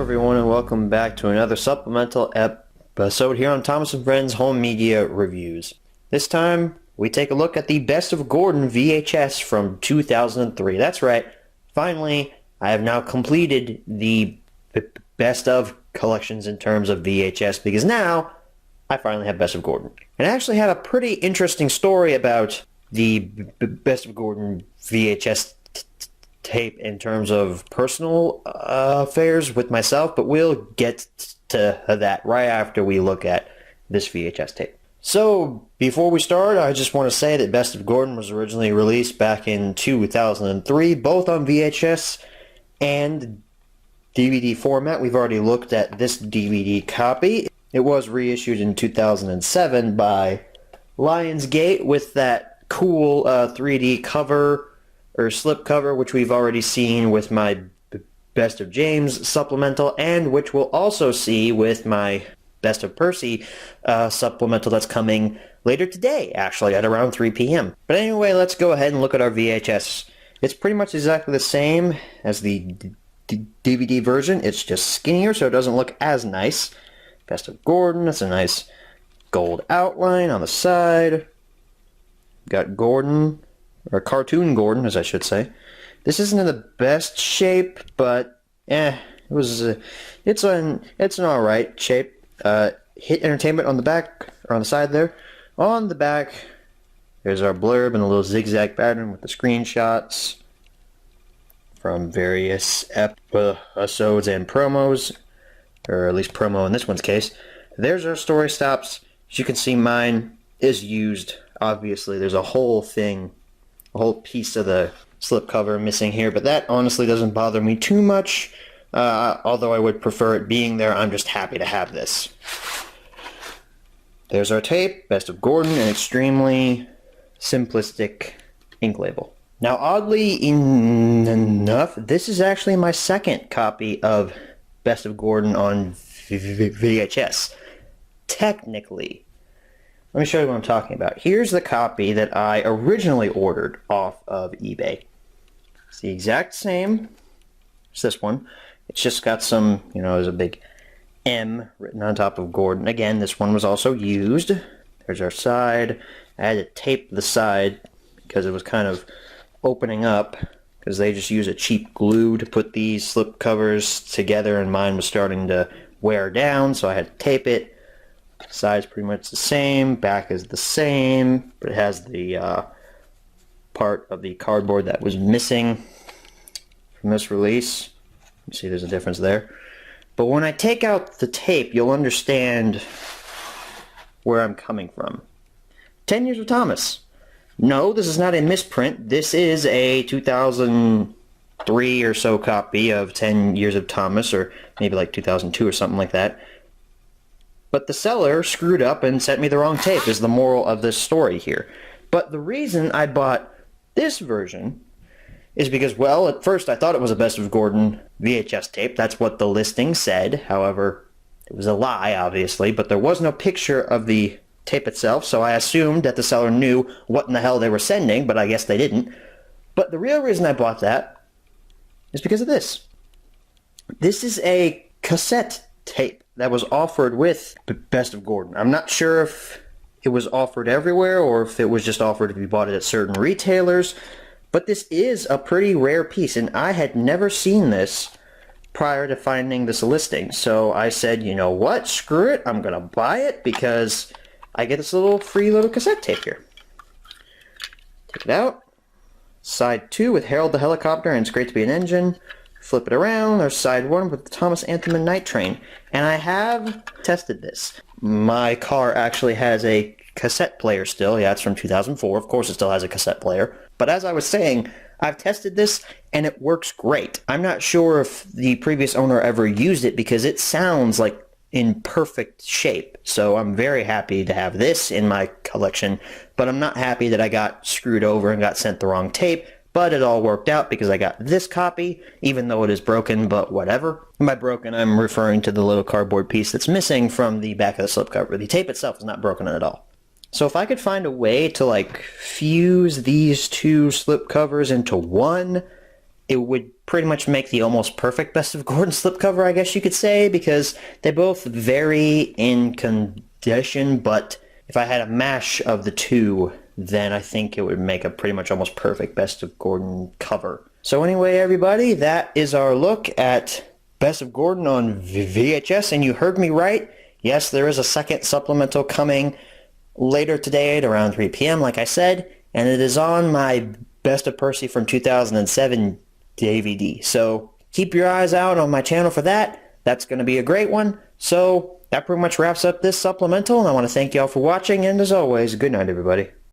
everyone, and welcome back to another supplemental episode here on Thomas & Friends Home Media Reviews. This time, we take a look at the Best of Gordon VHS from 2003. That's right, finally, I have now completed the Best of collections in terms of VHS, because now I finally have Best of Gordon. And I actually have a pretty interesting story about the Best of Gordon VHS tape in terms of personal affairs with myself, but we'll get to that right after we look at this VHS tape. So, before we start, I just want to say that Best of Gordon was originally released back in 2003, both on VHS and DVD format. We've already looked at this DVD copy. It was reissued in 2007 by Lionsgate with that cool 3D cover or slip cover, which we've already seen with my Best of James supplemental, and which we'll also see with my Best of Percy supplemental that's coming later today, actually, at around 3 p.m. But anyway, let's go ahead and look at our VHS. It's pretty much exactly the same as the DVD version. It's just skinnier, so it doesn't look as nice. Best of Gordon, that's a nice gold outline on the side. Got Gordon, or Cartoon Gordon, as I should say. This isn't in the best shape, but it's an alright shape. Hit Entertainment on the back, or on the side there. On the back, there's our blurb in a little zigzag pattern with the screenshots from various episodes and promos, or at least promo in this one's case. There's our story stops. As you can see, mine is used. Obviously, there's a whole thing, a whole piece of the slipcover missing here, but that honestly doesn't bother me too much. Although I would prefer it being there, I'm just happy to have this. There's our tape, Best of Gordon, an extremely simplistic ink label. Now, oddly enough, this is actually my second copy of Best of Gordon on VHS. Technically. Let me show you what I'm talking about. Here's the copy that I originally ordered off of eBay. It's the exact same as this one. It's just got some, there's a big M written on top of Gordon. Again, this one was also used. There's our side. I had to tape the side because it was kind of opening up, because they just use a cheap glue to put these slip covers together, and mine was starting to wear down, so I had to tape it. Side's pretty much the same, back is the same, but it has the part of the cardboard that was missing from this release. You see there's a difference there. But when I take out the tape, you'll understand where I'm coming from. 10 Years of Thomas. No, this is not a misprint. This is a 2003 or so copy of 10 Years of Thomas, or maybe like 2002 or something like that. But the seller screwed up and sent me the wrong tape, is the moral of this story here. But the reason I bought this version is because, well, at first I thought it was a Best of Gordon VHS tape. That's what the listing said. However, it was a lie, obviously, but there was no picture of the tape itself, so I assumed that the seller knew what in the hell they were sending, but I guess they didn't. But the real reason I bought that is because of this. This is a cassette tape that was offered with Best of Gordon. I'm not sure if it was offered everywhere or if it was just offered to be bought at certain retailers, but this is a pretty rare piece, and I had never seen this prior to finding this listing. So I said, you know what, screw it, I'm gonna buy it because I get this free little cassette tape here. Take it out. Side 2 with Harold the Helicopter and It's Great to Be an Engine. Flip it around, there's side 1 with the Thomas Anthem and Night Train. And I have tested this. My car actually has a cassette player still. Yeah, it's from 2004. Of course it still has a cassette player. But as I was saying, I've tested this and it works great. I'm not sure if the previous owner ever used it because it sounds like in perfect shape. So I'm very happy to have this in my collection, but I'm not happy that I got screwed over and got sent the wrong tape. But it all worked out because I got this copy, even though it is broken, but whatever. And by broken, I'm referring to the little cardboard piece that's missing from the back of the slipcover. The tape itself is not broken at all. So if I could find a way to fuse these two slipcovers into one, it would pretty much make the almost perfect Best of Gordon slipcover, I guess you could say, because they both vary in condition, but if I had a mash of the two, then I think it would make a pretty much almost perfect Best of Gordon cover. So anyway, everybody, that is our look at Best of Gordon on VHS, and you heard me right. Yes, there is a second supplemental coming later today at around 3 p.m., like I said, and it is on my Best of Percy from 2007 DVD. So keep your eyes out on my channel for that. That's going to be a great one. So that pretty much wraps up this supplemental, and I want to thank you all for watching, and as always, good night, everybody.